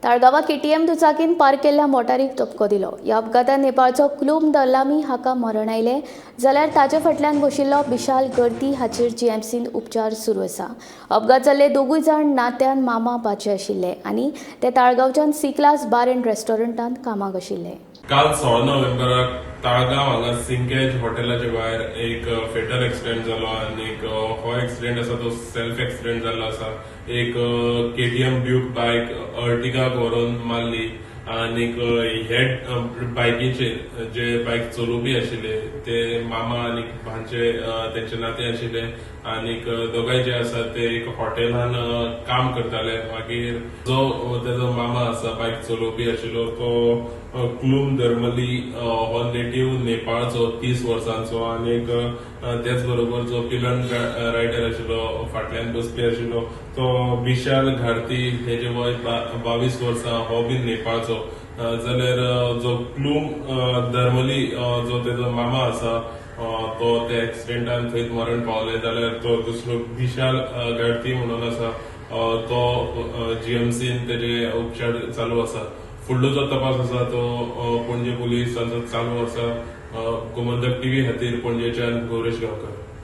ताळगांवां KTM दुचाकीन park केल्ल्या मोटारीक ठपको दिलो. ह्या अपघातांत नेपाळचो क्लूम दर्लामी हाका मरण आयलें, जाल्यार ताचे फाटल्यान बशिल्लो बिशाल गर्दी हाचेर जीएमसीन उपचार सुरू आसा. अपघात जाल्ले दोगूय जाण नात्यान मामा भाचे आशिल्ले आनी ते ताळगांवच्यान सी क्लास बार अँड रेस्टॉरंटांत कामाक आशिल्ले. काल 16 नोव्हेंबराक ताळगांव हांगा सिंकेज हॉटेलाचे भायर एक फेटल एक्सिडेंट जालो आनी हो एक्सिडेंट आसा तो सेल्फ एक्सिडेंट जाल्लो आसा. एक केटीएम ड्यूक बायक अर्टिगाक व्हरून मारली आनी हे बायकीचेर जे बायक चलोवपी आशिल्ले ते मामा आनी भांचे तेंचे नाते आशिल्ले आनी दोगांय जे आसा ते एक हॉटेलान काम करताले. मागीर जो तेजो मामा आसा बायक चलोवपी आशिल्लो तो क्लूम दर्मली हो नेटिव्ह नेपाळचो 30 वर्सांचो आनी त्याच बरोबर जो पिलन रायडर आशिल्लो फाटल्यान बसपी आशिल्लो तो विशाल घारती हेजे वय 22 वर्सां हो बी नेपाळचो. जाल्यार जो क्लूम दर्मली जो तेजो मामा आसा तो त्या एक्सिडेंटान थंयच मरण पावले. जाल्यार तो दुसरो विशाल घारती म्हणून आसा तो जीएमसीन तेजे उपचार चालू आसा. फुडलो जो तपास आसा तो पणजे पुलीस चालू आसा. गोमंतक टीव्ही खातीर पणजेच्यान गौरेश गांवकर.